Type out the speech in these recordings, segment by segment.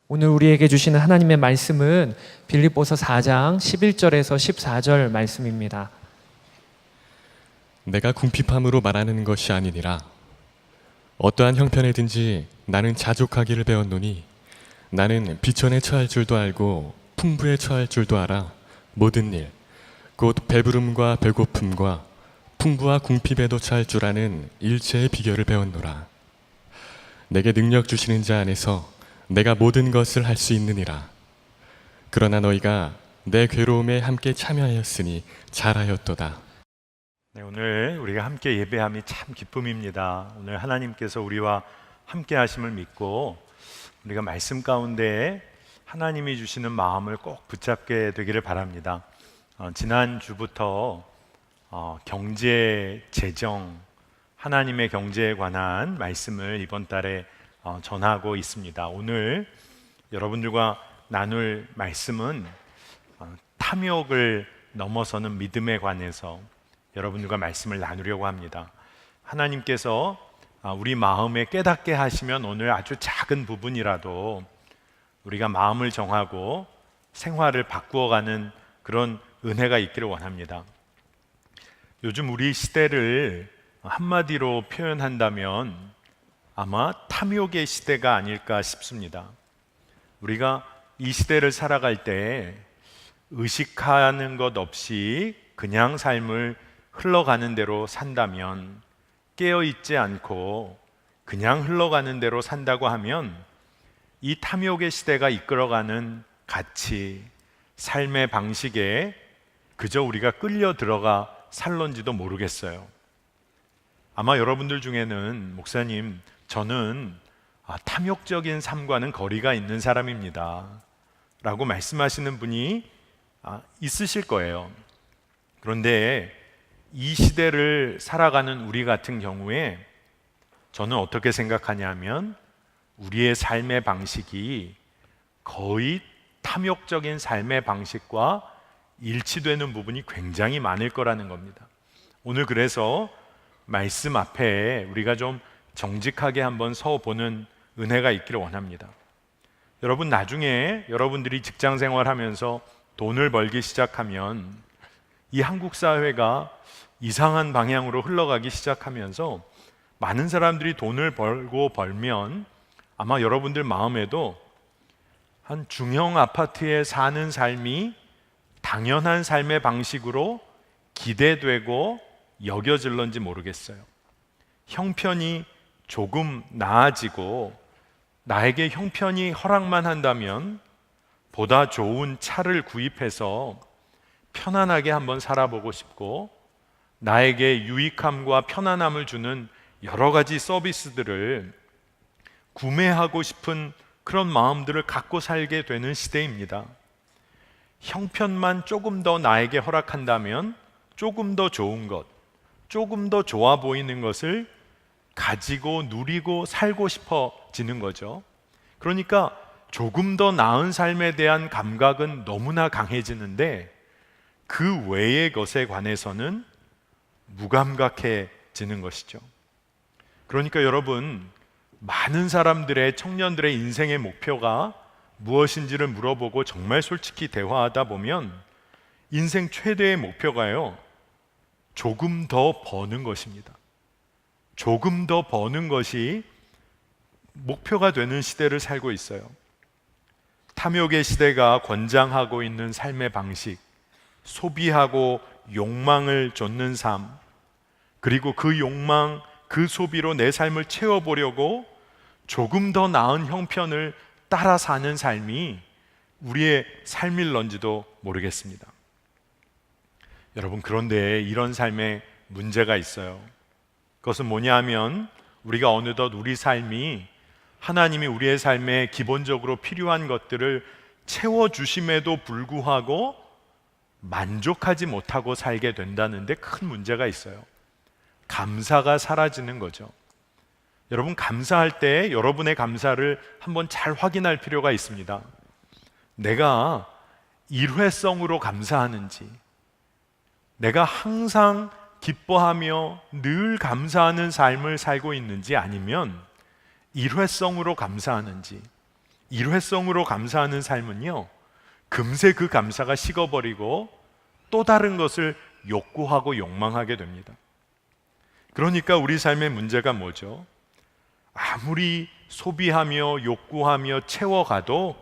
오늘 우리에게 주시는 하나님의 말씀은 빌립보서 4장 11절에서 14절 말씀입니다. 내가 궁핍함으로 말하는 것이 아니니라. 어떠한 형편에든지 나는 자족하기를 배웠노니 나는 비천에 처할 줄도 알고 풍부에 처할 줄도 알아. 모든 일, 곧 배부름과 배고픔과 풍부와 궁핍에도 처할 줄 아는 일체의 비결을 배웠노라. 내게 능력 주시는 자 안에서 내가 모든 것을 할 수 있느니라. 그러나 너희가 내 괴로움에 함께 참여하였으니 잘하였도다. 네, 오늘 우리가 함께 예배함이 참 기쁨입니다. 오늘 하나님께서 우리와 함께 하심을 믿고 우리가 말씀 가운데 하나님이 주시는 마음을 꼭 붙잡게 되기를 바랍니다. 지난주부터 경제, 재정, 하나님의 경제에 관한 말씀을 이번 달에 전하고 있습니다. 오늘 여러분들과 나눌 말씀은 탐욕을 넘어서는 믿음에 관해서 여러분들과 말씀을 나누려고 합니다. 하나님께서 우리 마음에 깨닫게 하시면 오늘 아주 작은 부분이라도 우리가 마음을 정하고 생활을 바꾸어가는 그런 은혜가 있기를 원합니다. 요즘 우리 시대를 한마디로 표현한다면 아마 탐욕의 시대가 아닐까 싶습니다. 우리가 이 시대를 살아갈 때 의식하는 것 없이 그냥 삶을 흘러가는 대로 산다면, 깨어있지 않고 그냥 흘러가는 대로 산다고 하면 이 탐욕의 시대가 이끌어가는 가치, 삶의 방식에 그저 우리가 끌려 들어가 살런지도 모르겠어요. 아마 여러분들 중에는 목사님, 저는 탐욕적인 삶과는 거리가 있는 사람입니다 라고 말씀하시는 분이 있으실 거예요. 그런데 이 시대를 살아가는 우리 같은 경우에 저는 어떻게 생각하냐면 우리의 삶의 방식이 거의 탐욕적인 삶의 방식과 일치되는 부분이 굉장히 많을 거라는 겁니다. 오늘 그래서 말씀 앞에 우리가 좀 정직하게 한번 서보는 은혜가 있기를 원합니다. 여러분, 나중에 여러분들이 직장 생활하면서 돈을 벌기 시작하면 이 한국 사회가 이상한 방향으로 흘러가기 시작하면서 많은 사람들이 돈을 벌고 벌면 아마 여러분들 마음에도 한 중형 아파트에 사는 삶이 당연한 삶의 방식으로 기대되고 여겨질런지 모르겠어요. 형편이 조금 나아지고 나에게 형편이 허락만 한다면 보다 좋은 차를 구입해서 편안하게 한번 살아보고 싶고 나에게 유익함과 편안함을 주는 여러 가지 서비스들을 구매하고 싶은 그런 마음들을 갖고 살게 되는 시대입니다. 형편만 조금 더 나에게 허락한다면 조금 더 좋은 것, 조금 더 좋아 보이는 것을 가지고 누리고 살고 싶어지는 거죠. 그러니까 조금 더 나은 삶에 대한 감각은 너무나 강해지는데 그 외의 것에 관해서는 무감각해지는 것이죠. 그러니까 여러분, 많은 사람들의, 청년들의 인생의 목표가 무엇인지를 물어보고 정말 솔직히 대화하다 보면 인생 최대의 목표가요, 조금 더 버는 것입니다. 조금 더 버는 것이 목표가 되는 시대를 살고 있어요. 탐욕의 시대가 권장하고 있는 삶의 방식, 소비하고 욕망을 좇는 삶, 그리고 그 욕망, 그 소비로 내 삶을 채워보려고 조금 더 나은 형편을 따라 사는 삶이 우리의 삶일런지도 모르겠습니다. 여러분, 그런데 이런 삶에 문제가 있어요. 그것은 뭐냐 하면 우리가 어느덧 우리 삶이 하나님이 우리의 삶에 기본적으로 필요한 것들을 채워주심에도 불구하고 만족하지 못하고 살게 된다는데 큰 문제가 있어요. 감사가 사라지는 거죠. 여러분, 감사할 때 여러분의 감사를 한번 잘 확인할 필요가 있습니다. 내가 일회성으로 감사하는지, 내가 항상 기뻐하며 늘 감사하는 삶을 살고 있는지, 아니면 일회성으로 감사하는지, 일회성으로 감사하는 삶은요, 금세 그 감사가 식어버리고 또 다른 것을 욕구하고 욕망하게 됩니다. 그러니까 우리 삶의 문제가 뭐죠? 아무리 소비하며 욕구하며 채워가도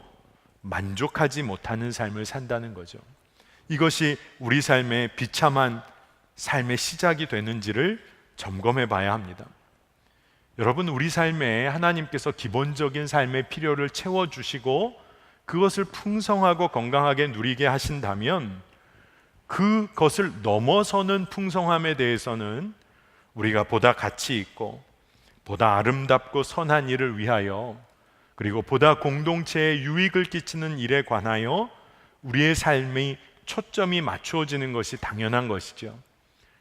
만족하지 못하는 삶을 산다는 거죠. 이것이 우리 삶의 비참한 삶의 시작이 되는지를 점검해 봐야 합니다. 여러분, 우리 삶에 하나님께서 기본적인 삶의 필요를 채워주시고 그것을 풍성하고 건강하게 누리게 하신다면 그것을 넘어서는 풍성함에 대해서는 우리가 보다 가치 있고 보다 아름답고 선한 일을 위하여, 그리고 보다 공동체에 유익을 끼치는 일에 관하여 우리의 삶의 초점이 맞추어지는 것이 당연한 것이죠.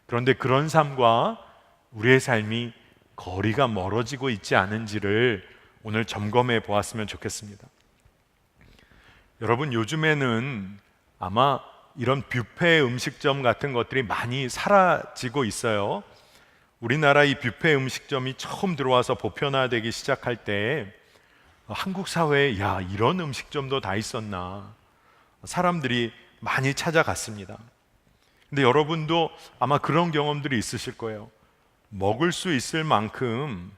그런데 그런 삶과 우리의 삶이 거리가 멀어지고 있지 않은지를 오늘 점검해 보았으면 좋겠습니다. 여러분, 요즘에는 아마 이런 뷔페 음식점 같은 것들이 많이 사라지고 있어요. 우리나라 이 뷔페 음식점이 처음 들어와서 보편화되기 시작할 때 한국 사회에 야, 이런 음식점도 다 있었나, 사람들이 많이 찾아갔습니다. 근데 여러분도 아마 그런 경험들이 있으실 거예요. 먹을 수 있을 만큼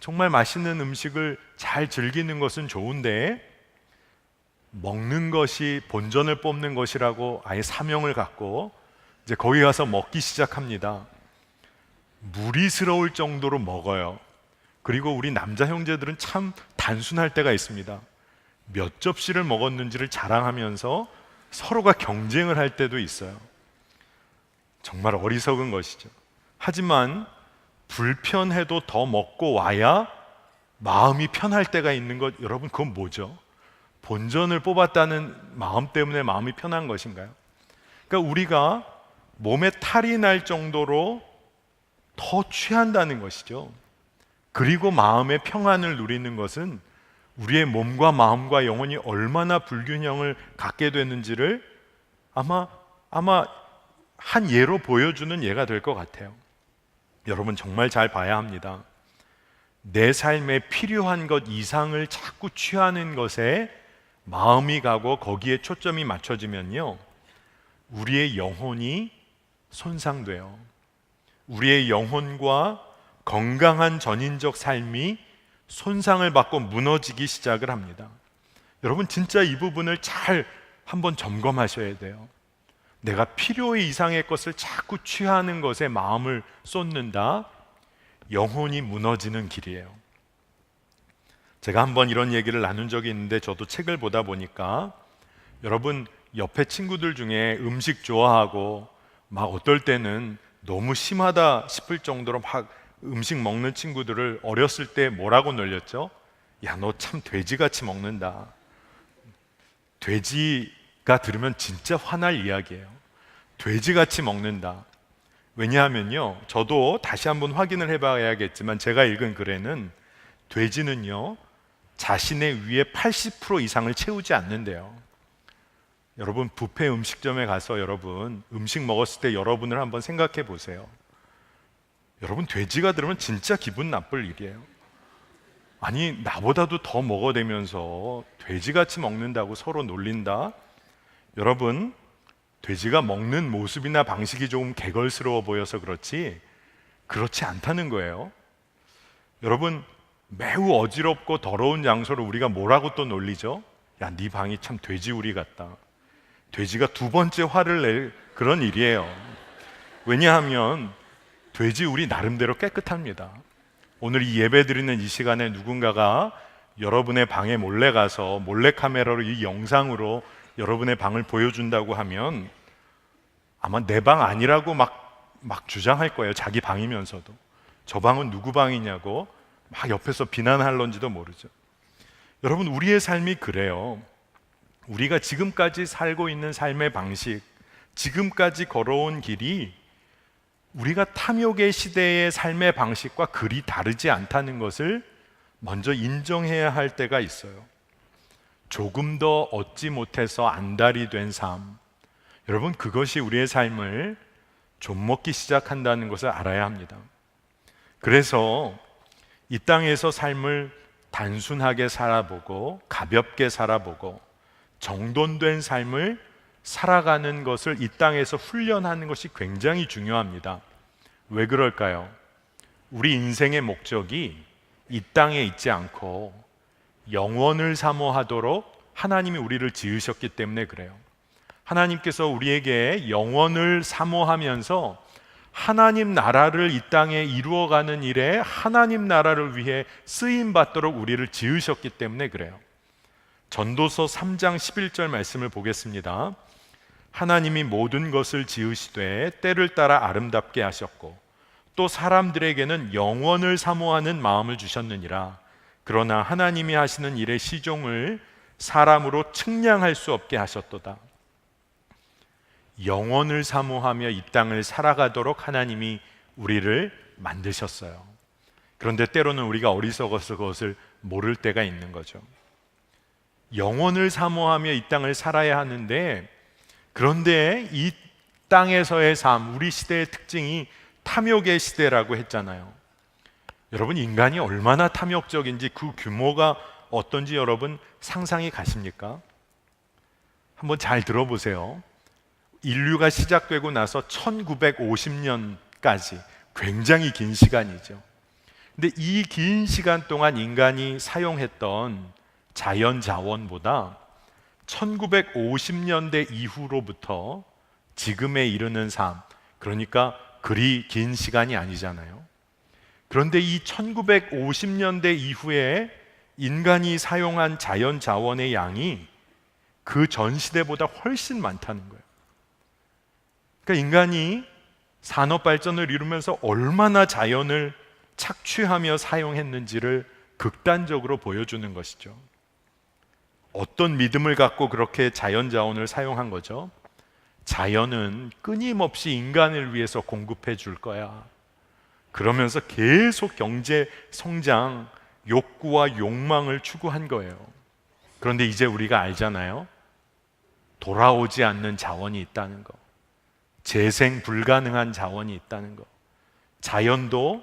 정말 맛있는 음식을 잘 즐기는 것은 좋은데 먹는 것이 본전을 뽑는 것이라고 아예 사명을 갖고 이제 거기 가서 먹기 시작합니다. 무리스러울 정도로 먹어요. 그리고 우리 남자 형제들은 참 단순할 때가 있습니다. 몇 접시를 먹었는지를 자랑하면서 서로가 경쟁을 할 때도 있어요. 정말 어리석은 것이죠. 하지만 불편해도 더 먹고 와야 마음이 편할 때가 있는 것, 여러분, 그건 뭐죠? 본전을 뽑았다는 마음 때문에 마음이 편한 것인가요? 그러니까 우리가 몸에 탈이 날 정도로 더 취한다는 것이죠. 그리고 마음의 평안을 누리는 것은 우리의 몸과 마음과 영혼이 얼마나 불균형을 갖게 되는지를 아마 한 예로 보여주는 예가 될 것 같아요. 여러분, 정말 잘 봐야 합니다. 내 삶에 필요한 것 이상을 자꾸 취하는 것에 마음이 가고 거기에 초점이 맞춰지면요, 우리의 영혼이 손상돼요. 우리의 영혼과 건강한 전인적 삶이 손상을 받고 무너지기 시작을 합니다. 여러분, 진짜 이 부분을 잘 한번 점검하셔야 돼요. 내가 필요 이상의 것을 자꾸 취하는 것에 마음을 쏟는다, 영혼이 무너지는 길이에요. 제가 한번 이런 얘기를 나눈 적이 있는데, 저도 책을 보다 보니까 여러분, 옆에 친구들 중에 음식 좋아하고 막 어떨 때는 너무 심하다 싶을 정도로 막 음식 먹는 친구들을 어렸을 때 뭐라고 놀렸죠? 야, 너 참 돼지같이 먹는다. 돼지가 들으면 진짜 화날 이야기예요. 돼지같이 먹는다. 왜냐하면요, 저도 다시 한번 확인을 해봐야겠지만 제가 읽은 글에는 돼지는요, 자신의 위에 80% 이상을 채우지 않는데요. 여러분, 뷔페 음식점에 가서 여러분 음식 먹었을 때 여러분을 한번 생각해 보세요. 여러분, 돼지가 들으면 진짜 기분 나쁠 일이에요. 아니, 나보다도 더 먹어대면서 돼지같이 먹는다고 서로 놀린다? 여러분, 돼지가 먹는 모습이나 방식이 조금 개걸스러워 보여서 그렇지 않다는 거예요. 여러분, 매우 어지럽고 더러운 장소를 우리가 뭐라고 또 놀리죠? 야, 네 방이 참 돼지우리 같다. 돼지가 두 번째 화를 낼 그런 일이에요. 왜냐하면 돼지우리 나름대로 깨끗합니다. 오늘 이 예배 드리는 이 시간에 누군가가 여러분의 방에 몰래 가서 몰래카메라로 이 영상으로 여러분의 방을 보여준다고 하면 아마 내 방 아니라고 막 주장할 거예요. 자기 방이면서도. 저 방은 누구 방이냐고 막 옆에서 비난할런지도 모르죠. 여러분, 우리의 삶이 그래요. 우리가 지금까지 살고 있는 삶의 방식, 지금까지 걸어온 길이 우리가 탐욕의 시대의 삶의 방식과 그리 다르지 않다는 것을 먼저 인정해야 할 때가 있어요. 조금 더 얻지 못해서 안달이 된 삶, 여러분, 그것이 우리의 삶을 좀먹기 시작한다는 것을 알아야 합니다. 그래서 이 땅에서 삶을 단순하게 살아보고 가볍게 살아보고 정돈된 삶을 살아가는 것을 이 땅에서 훈련하는 것이 굉장히 중요합니다. 왜 그럴까요? 우리 인생의 목적이 이 땅에 있지 않고 영원을 사모하도록 하나님이 우리를 지으셨기 때문에 그래요. 하나님께서 우리에게 영원을 사모하면서 하나님 나라를 이 땅에 이루어가는 일에 하나님 나라를 위해 쓰임받도록 우리를 지으셨기 때문에 그래요. 전도서 3장 11절 말씀을 보겠습니다. 하나님이 모든 것을 지으시되 때를 따라 아름답게 하셨고 또 사람들에게는 영원을 사모하는 마음을 주셨느니라. 그러나 하나님이 하시는 일의 시종을 사람으로 측량할 수 없게 하셨도다. 영원을 사모하며 이 땅을 살아가도록 하나님이 우리를 만드셨어요. 그런데 때로는 우리가 어리석어서 그것을 모를 때가 있는 거죠. 영원을 사모하며 이 땅을 살아야 하는데, 그런데 이 땅에서의 삶, 우리 시대의 특징이 탐욕의 시대라고 했잖아요. 여러분, 인간이 얼마나 탐욕적인지 그 규모가 어떤지 여러분 상상이 가십니까? 한번 잘 들어보세요. 인류가 시작되고 나서 1950년까지 굉장히 긴 시간이죠. 근데 이 긴 시간 동안 인간이 사용했던 자연 자원보다 1950년대 이후로부터 지금에 이르는 삶, 그러니까 그리 긴 시간이 아니잖아요. 그런데 이 1950년대 이후에 인간이 사용한 자연 자원의 양이 그 전 시대보다 훨씬 많다는 거예요. 그러니까 인간이 산업 발전을 이루면서 얼마나 자연을 착취하며 사용했는지를 극단적으로 보여주는 것이죠. 어떤 믿음을 갖고 그렇게 자연 자원을 사용한 거죠? 자연은 끊임없이 인간을 위해서 공급해 줄 거야. 그러면서 계속 경제 성장, 욕구와 욕망을 추구한 거예요. 그런데 이제 우리가 알잖아요. 돌아오지 않는 자원이 있다는 거. 재생 불가능한 자원이 있다는 것. 자연도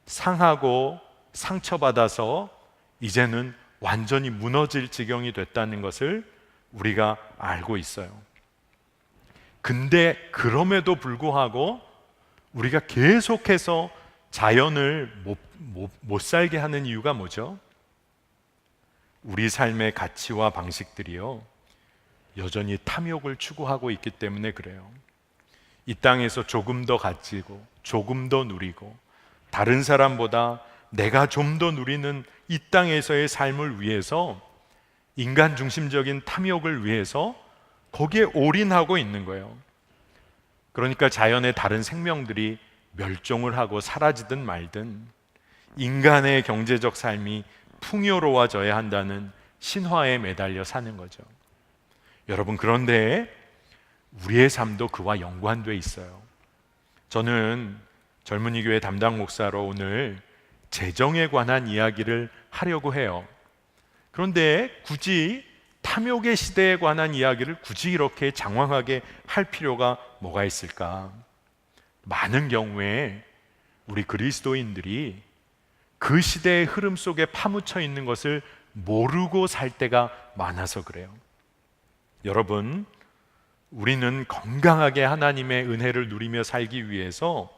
상하고 상처받아서 이제는 완전히 무너질 지경이 됐다는 것을 우리가 알고 있어요. 근데 그럼에도 불구하고 우리가 계속해서 자연을 못 살게 하는 이유가 뭐죠? 우리 삶의 가치와 방식들이요, 여전히 탐욕을 추구하고 있기 때문에 그래요. 이 땅에서 조금 더 가지고 조금 더 누리고 다른 사람보다 내가 좀 더 누리는 이 땅에서의 삶을 위해서, 인간 중심적인 탐욕을 위해서 거기에 올인하고 있는 거예요. 그러니까 자연의 다른 생명들이 멸종을 하고 사라지든 말든 인간의 경제적 삶이 풍요로워져야 한다는 신화에 매달려 사는 거죠. 여러분, 그런데 우리의 삶도 그와 연관돼 있어요. 저는 젊은이 교회 담당 목사로 오늘 재정에 관한 이야기를 하려고 해요. 그런데 굳이 탐욕의 시대에 관한 이야기를 굳이 이렇게 장황하게 할 필요가 뭐가 있을까? 많은 경우에 우리 그리스도인들이 그 시대의 흐름 속에 파묻혀 있는 것을 모르고 살 때가 많아서 그래요. 여러분, 우리는 건강하게 하나님의 은혜를 누리며 살기 위해서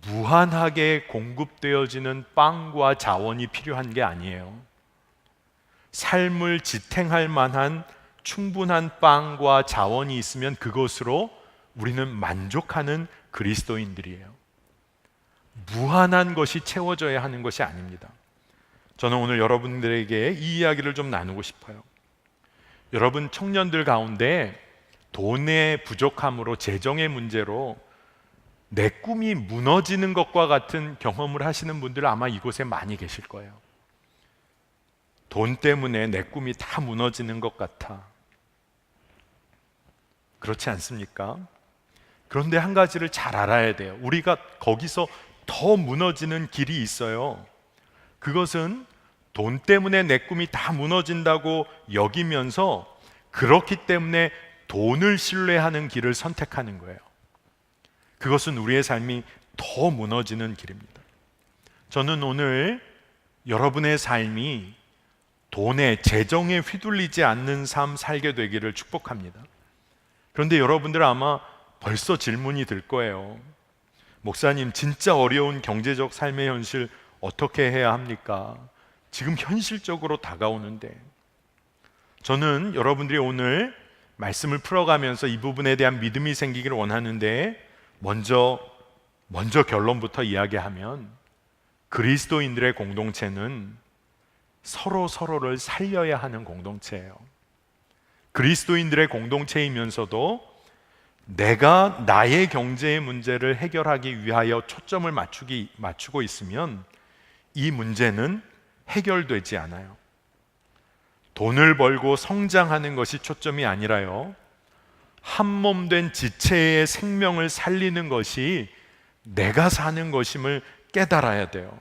무한하게 공급되어지는 빵과 자원이 필요한 게 아니에요. 삶을 지탱할 만한 충분한 빵과 자원이 있으면 그것으로 우리는 만족하는 그리스도인들이에요. 무한한 것이 채워져야 하는 것이 아닙니다. 저는 오늘 여러분들에게 이 이야기를 좀 나누고 싶어요. 여러분, 청년들 가운데 돈의 부족함으로, 재정의 문제로 내 꿈이 무너지는 것과 같은 경험을 하시는 분들 아마 이곳에 많이 계실 거예요. 돈 때문에 내 꿈이 다 무너지는 것 같아. 그렇지 않습니까? 그런데 한 가지를 잘 알아야 돼요. 우리가 거기서 더 무너지는 길이 있어요. 그것은 돈 때문에 내 꿈이 다 무너진다고 여기면서 그렇기 때문에 돈을 신뢰하는 길을 선택하는 거예요. 그것은 우리의 삶이 더 무너지는 길입니다. 저는 오늘 여러분의 삶이 돈에, 재정에 휘둘리지 않는 삶 살게 되기를 축복합니다. 그런데 여러분들 아마 벌써 질문이 들 거예요. 목사님, 진짜 어려운 경제적 삶의 현실 어떻게 해야 합니까? 지금 현실적으로 다가오는데. 저는 여러분들이 오늘 말씀을 풀어가면서 이 부분에 대한 믿음이 생기기를 원하는데, 먼저 결론부터 이야기하면, 그리스도인들의 공동체는 서로를 살려야 하는 공동체예요. 그리스도인들의 공동체이면서도 내가 나의 경제의 문제를 해결하기 위하여 초점을 맞추고 있으면 이 문제는 해결되지 않아요. 돈을 벌고 성장하는 것이 초점이 아니라요, 한 몸 된 지체의 생명을 살리는 것이 내가 사는 것임을 깨달아야 돼요.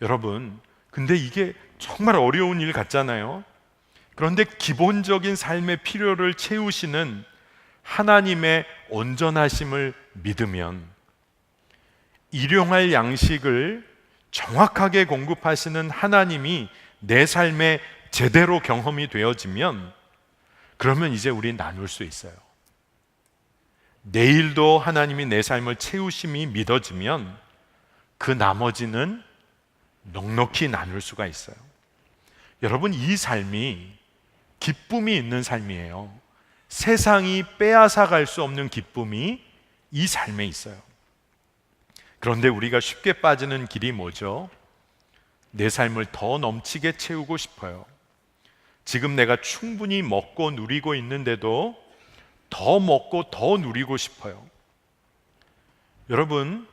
여러분, 근데 이게 정말 어려운 일 같잖아요. 그런데 기본적인 삶의 필요를 채우시는 하나님의 온전하심을 믿으면, 일용할 양식을 정확하게 공급하시는 하나님이 내 삶에 제대로 경험이 되어지면, 그러면 이제 우리 나눌 수 있어요. 내일도 하나님이 내 삶을 채우심이 믿어지면 그 나머지는 넉넉히 나눌 수가 있어요. 여러분, 이 삶이 기쁨이 있는 삶이에요. 세상이 빼앗아 갈 수 없는 기쁨이 이 삶에 있어요. 그런데 우리가 쉽게 빠지는 길이 뭐죠? 내 삶을 더 넘치게 채우고 싶어요. 지금 내가 충분히 먹고 누리고 있는데도 더 먹고 더 누리고 싶어요. 여러분,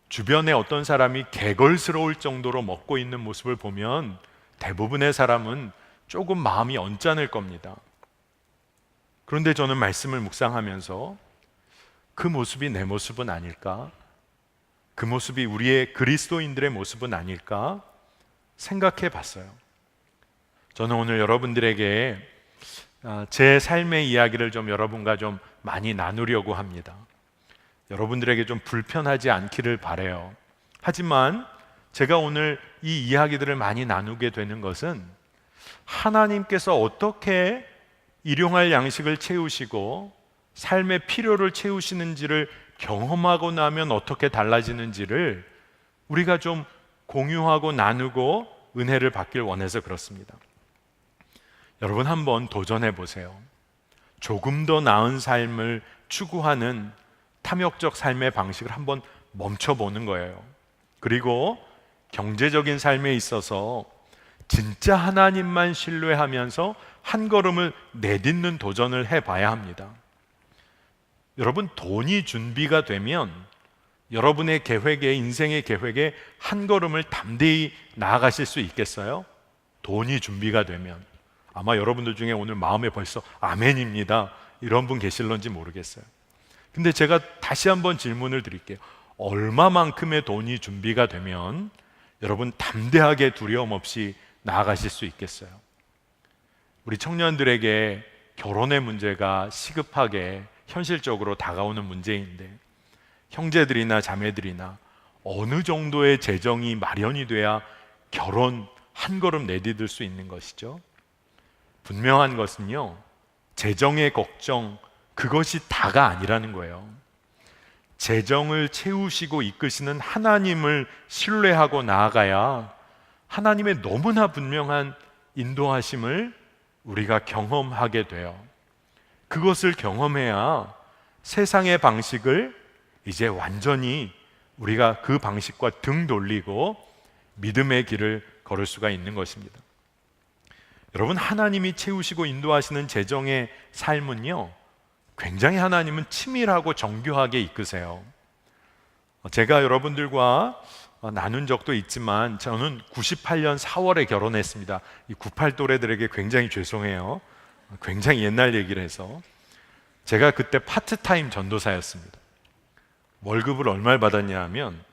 주변에 어떤 사람이 개걸스러울 정도로 먹고 있는 모습을 보면 대부분의 사람은 조금 마음이 언짢을 겁니다. 그런데 저는 말씀을 묵상하면서 그 모습이 내 모습은 아닐까? 그 모습이 우리의 그리스도인들의 모습은 아닐까? 생각해 봤어요. 저는 오늘 여러분들에게 제 삶의 이야기를 좀 여러분과 좀 많이 나누려고 합니다. 여러분들에게 좀 불편하지 않기를 바라요. 하지만 제가 오늘 이 이야기들을 많이 나누게 되는 것은 하나님께서 어떻게 일용할 양식을 채우시고 삶의 필요를 채우시는지를 경험하고 나면 어떻게 달라지는지를 우리가 좀 공유하고 나누고 은혜를 받길 원해서 그렇습니다. 여러분, 한번 도전해 보세요. 조금 더 나은 삶을 추구하는 탐욕적 삶의 방식을 한번 멈춰보는 거예요. 그리고 경제적인 삶에 있어서 진짜 하나님만 신뢰하면서 한 걸음을 내딛는 도전을 해봐야 합니다. 여러분, 돈이 준비가 되면 여러분의 계획에, 인생의 계획에 한 걸음을 담대히 나아가실 수 있겠어요? 돈이 준비가 되면. 아마 여러분들 중에 오늘 마음에 벌써 아멘입니다 이런 분 계실런지 모르겠어요. 근데 제가 다시 한번 질문을 드릴게요. 얼마만큼의 돈이 준비가 되면 여러분 담대하게 두려움 없이 나아가실 수 있겠어요? 우리 청년들에게 결혼의 문제가 시급하게 현실적으로 다가오는 문제인데, 형제들이나 자매들이나 어느 정도의 재정이 마련이 돼야 결혼 한 걸음 내디딜 수 있는 것이죠? 분명한 것은요, 재정의 걱정, 그것이 다가 아니라는 거예요. 재정을 채우시고 이끄시는 하나님을 신뢰하고 나아가야 하나님의 너무나 분명한 인도하심을 우리가 경험하게 돼요. 그것을 경험해야 세상의 방식을 이제 완전히 우리가 그 방식과 등 돌리고 믿음의 길을 걸을 수가 있는 것입니다. 여러분, 하나님이 채우시고 인도하시는 재정의 삶은요, 굉장히 하나님은 치밀하고 정교하게 이끄세요. 제가 여러분들과 나눈 적도 있지만 저는 98년 4월에 결혼했습니다. 이 98 또래들에게 굉장히 죄송해요. 굉장히 옛날 얘기를 해서. 제가 그때 파트타임 전도사였습니다. 월급을 얼마를 받았냐 하면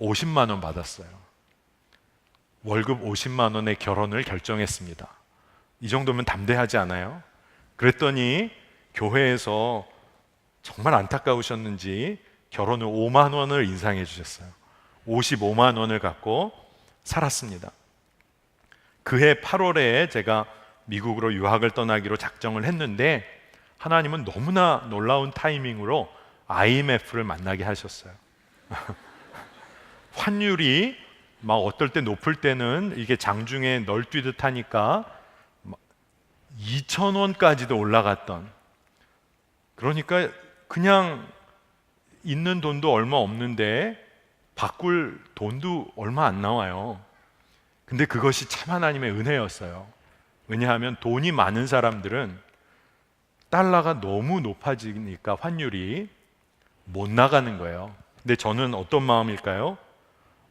50만 원 받았어요. 월급 50만 원에 결혼을 결정했습니다. 이 정도면 담대하지 않아요? 그랬더니 교회에서 정말 안타까우셨는지 결혼을 5만 원을 인상해 주셨어요. 55만 원을 갖고 살았습니다. 그해 8월에 제가 미국으로 유학을 떠나기로 작정을 했는데 하나님은 너무나 놀라운 타이밍으로 IMF를 만나게 하셨어요. 환율이 막 어떨 때 높을 때는 이게 장중에 널뛰듯 하니까 2,000원까지도 올라갔던, 그러니까 그냥 있는 돈도 얼마 없는데 바꿀 돈도 얼마 안 나와요. 근데 그것이 참 하나님의 은혜였어요. 왜냐하면 돈이 많은 사람들은 달러가 너무 높아지니까 환율이 못 나가는 거예요. 근데 저는 어떤 마음일까요?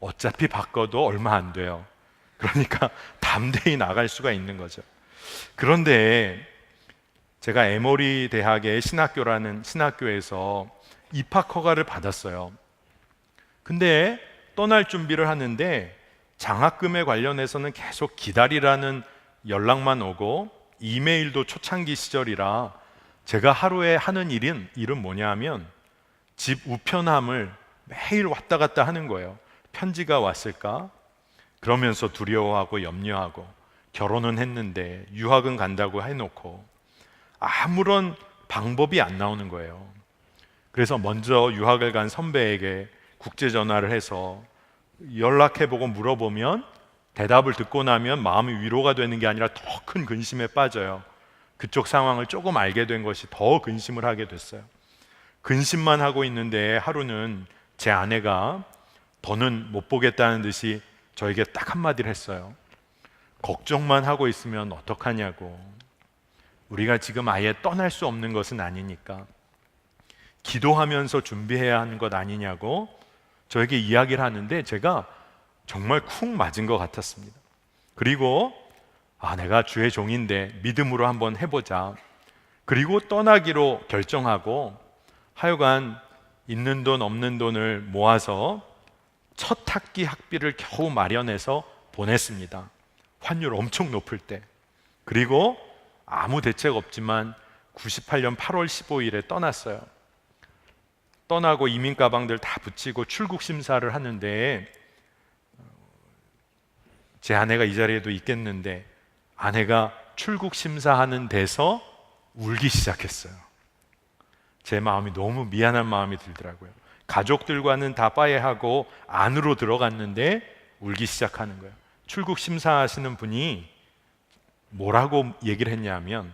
어차피 바꿔도 얼마 안 돼요. 그러니까 담대히 나갈 수가 있는 거죠. 그런데 제가 에모리 대학의 신학교라는 신학교에서 입학 허가를 받았어요. 근데 떠날 준비를 하는데 장학금에 관련해서는 계속 기다리라는 연락만 오고 이메일도 초창기 시절이라 제가 하루에 하는 일은 뭐냐 하면 집 우편함을 매일 왔다 갔다 하는 거예요. 편지가 왔을까? 그러면서 두려워하고 염려하고, 결혼은 했는데 유학은 간다고 해놓고 아무런 방법이 안 나오는 거예요. 그래서 먼저 유학을 간 선배에게 국제 전화를 해서 연락해보고 물어보면 대답을 듣고 나면 마음이 위로가 되는 게 아니라 더 큰 근심에 빠져요. 그쪽 상황을 조금 알게 된 것이 더 근심을 하게 됐어요. 근심만 하고 있는데 하루는 제 아내가 더는 못 보겠다는 듯이 저에게 딱 한마디를 했어요. 걱정만 하고 있으면 어떡하냐고. 우리가 지금 아예 떠날 수 없는 것은 아니니까 기도하면서 준비해야 하는 것 아니냐고 저에게 이야기를 하는데 제가 정말 쿵 맞은 것 같았습니다. 그리고 내가 주의 종인데 믿음으로 한번 해보자. 그리고 떠나기로 결정하고 하여간 있는 돈 없는 돈을 모아서 첫 학기 학비를 겨우 마련해서 보냈습니다. 환율 엄청 높을 때. 그리고 아무 대책 없지만 98년 8월 15일에 떠났어요. 떠나고 이민 가방들 다 붙이고 출국 심사를 하는데 제 아내가 이 자리에도 있겠는데 아내가 출국 심사하는 데서 울기 시작했어요. 제 마음이 너무 미안한 마음이 들더라고요. 가족들과는 다 빠이하고 안으로 들어갔는데 울기 시작하는 거예요. 출국 심사하시는 분이 뭐라고 얘기를 했냐면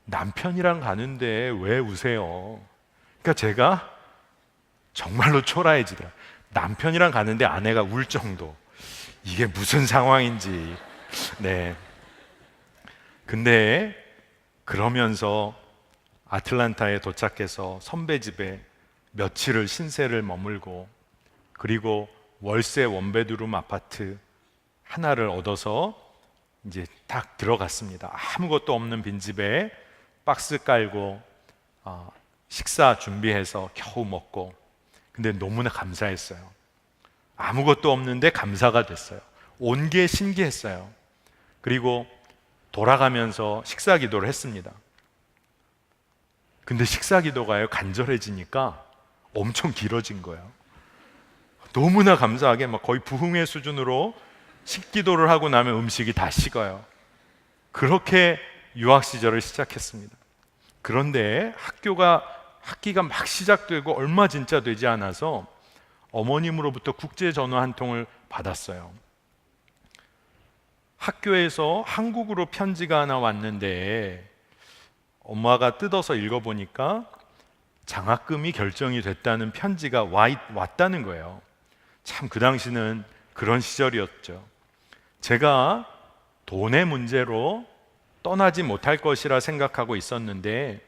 남편이랑 가는데 왜 우세요? 그러니까 제가 정말로 초라해지더라. 남편이랑 가는데 아내가 울 정도. 이게 무슨 상황인지. 네. 근데 그러면서 아틀란타에 도착해서 선배 집에 며칠을 신세를 머물고 그리고 월세 원베드룸 아파트 하나를 얻어서 이제 딱 들어갔습니다. 아무것도 없는 빈집에 박스 깔고 식사 준비해서 겨우 먹고, 근데 너무나 감사했어요. 아무것도 없는데 감사가 됐어요. 온 게 신기했어요. 그리고 돌아가면서 식사 기도를 했습니다. 근데 식사 기도가요 간절해지니까 엄청 길어진 거예요. 너무나 감사하게 막 거의 부흥회 수준으로 식기도를 하고 나면 음식이 다 식어요. 그렇게 유학 시절을 시작했습니다. 그런데 학기가 막 시작되고 얼마 진짜 되지 않아서 어머님으로부터 국제 전화 한 통을 받았어요. 학교에서 한국으로 편지가 하나 왔는데 엄마가 뜯어서 읽어보니까 장학금이 결정이 됐다는 편지가 왔다는 거예요. 참 그 당시는 그런 시절이었죠. 제가 돈의 문제로 떠나지 못할 것이라 생각하고 있었는데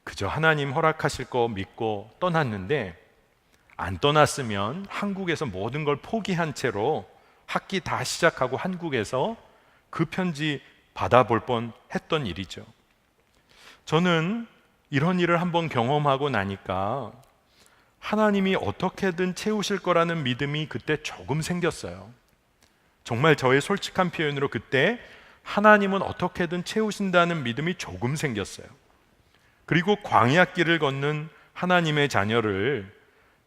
그저 하나님 허락하실 거 믿고 떠났는데, 안 떠났으면 한국에서 모든 걸 포기한 채로 학기 다 시작하고 한국에서 그 편지 받아볼 뻔 했던 일이죠. 저는 이런 일을 한번 경험하고 나니까 하나님이 어떻게든 채우실 거라는 믿음이 그때 조금 생겼어요. 정말 저의 솔직한 표현으로 그때 하나님은 어떻게든 채우신다는 믿음이 조금 생겼어요. 그리고 광야길을 걷는 하나님의 자녀를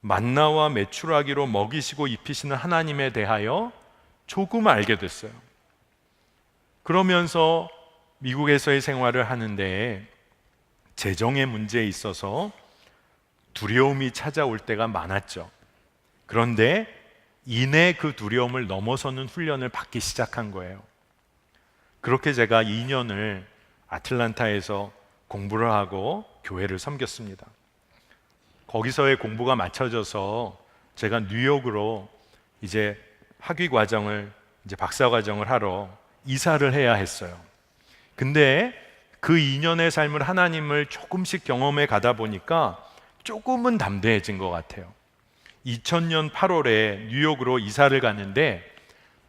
만나와 메추라기로 먹이시고 입히시는 하나님에 대하여 조금 알게 됐어요. 그러면서 미국에서의 생활을 하는데 재정의 문제에 있어서 두려움이 찾아올 때가 많았죠. 그런데 이내 그 두려움을 넘어서는 훈련을 받기 시작한 거예요. 그렇게 제가 2년을 아틀란타에서 공부를 하고 교회를 섬겼습니다. 거기서의 공부가 마쳐져서 제가 뉴욕으로 이제 학위 과정을, 이제 박사 과정을 하러 이사를 해야 했어요. 근데 그 2년의 삶을 하나님을 조금씩 경험해 가다 보니까 조금은 담대해진 것 같아요. 2000년 8월에 뉴욕으로 이사를 갔는데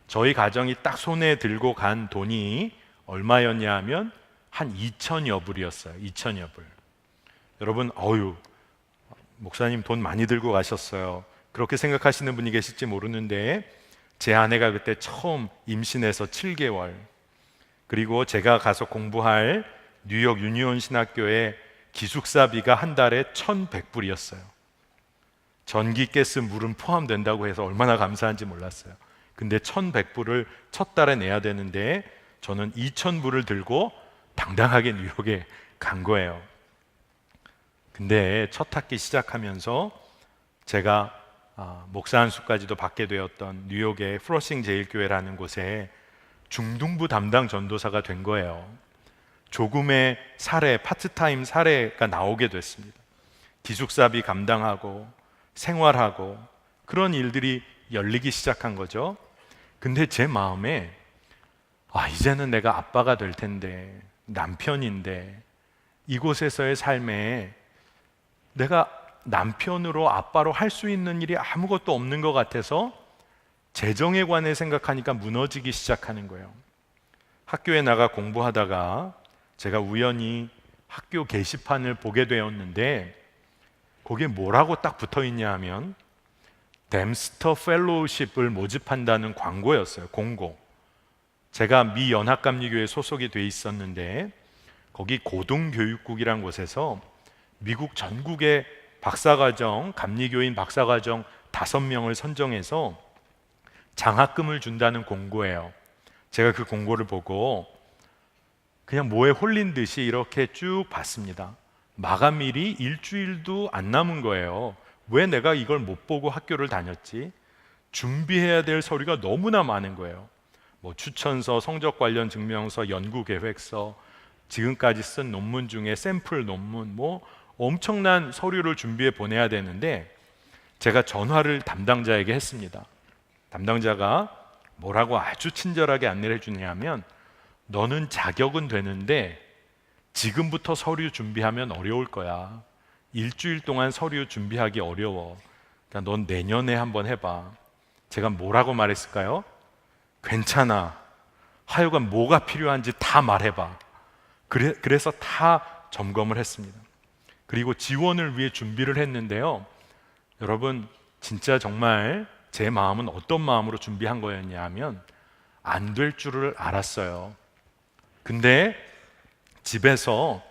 저희 가정이 딱 손에 들고 간 돈이 얼마였냐 하면 한 2천여 불이었어요. 2천여 불. 여러분, 목사님 돈 많이 들고 가셨어요. 그렇게 생각하시는 분이 계실지 모르는데 제 아내가 그때 처음 임신해서 7개월, 그리고 제가 가서 공부할 뉴욕 유니온 신학교의 기숙사비가 한 달에 1,100불이었어요. 전기, 가스, 물은 포함된다고 해서 얼마나 감사한지 몰랐어요. 근데 1,100불을 첫 달에 내야 되는데 저는 2,000불을 들고 당당하게 뉴욕에 간 거예요. 근데 첫 학기 시작하면서 제가 목사 안수까지도 받게 되었던 뉴욕의 플러싱 제일교회라는 곳에 중등부 담당 전도사가 된 거예요. 조금의 사례, 파트타임 사례가 나오게 됐습니다. 기숙사비 감당하고 생활하고 그런 일들이 열리기 시작한 거죠. 근데 제 마음에 이제는 내가 아빠가 될 텐데, 남편인데, 이곳에서의 삶에 내가 남편으로 아빠로 할 수 있는 일이 아무것도 없는 것 같아서 재정에 관해 생각하니까 무너지기 시작하는 거예요. 학교에 나가 공부하다가 제가 우연히 학교 게시판을 보게 되었는데 거기에 뭐라고 딱 붙어 있냐 하면 댐스터 펠로우십을 모집한다는 광고였어요. 공고. 제가 미 연합감리교회에 소속이 돼 있었는데 거기 고등교육국이란 곳에서 미국 전국의 박사과정, 감리교인 박사과정 5명을 선정해서 장학금을 준다는 공고예요. 제가 그 공고를 보고 그냥 뭐에 홀린 듯이 이렇게 쭉 봤습니다. 마감일이 일주일도 안 남은 거예요. 왜 내가 이걸 못 보고 학교를 다녔지? 준비해야 될 서류가 너무나 많은 거예요. 뭐 추천서, 성적 관련 증명서, 연구 계획서, 지금까지 쓴 논문 중에 샘플 논문, 뭐 엄청난 서류를 준비해 보내야 되는데 제가 전화를 담당자에게 했습니다. 담당자가 뭐라고 아주 친절하게 안내를 해주냐면 너는 자격은 되는데 지금부터 서류 준비하면 어려울 거야. 일주일 동안 서류 준비하기 어려워. 그러니까 넌 내년에 한번 해봐. 제가 뭐라고 말했을까요? 괜찮아. 하여간 뭐가 필요한지 다 말해봐. 그래서 다 점검을 했습니다. 그리고 지원을 위해 준비를 했는데요. 여러분, 진짜 정말 제 마음은 어떤 마음으로 준비한 거였냐 하면 안 될 줄을 알았어요. 근데 집에서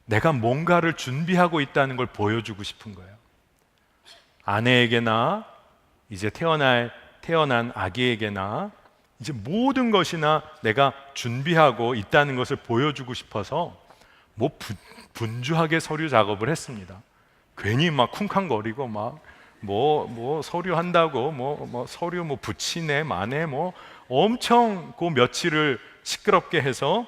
내가 뭔가를 준비하고 있다는 걸 보여주고 싶은 거예요. 아내에게나 이제 태어난 아기에게나 이제 모든 것이나 내가 준비하고 있다는 것을 보여주고 싶어서 분주하게 서류 작업을 했습니다. 괜히 막 쿵쾅거리고 뭐 서류 한다고 뭐 서류 뭐 붙이네 마네 뭐 엄청 그 며칠을 시끄럽게 해서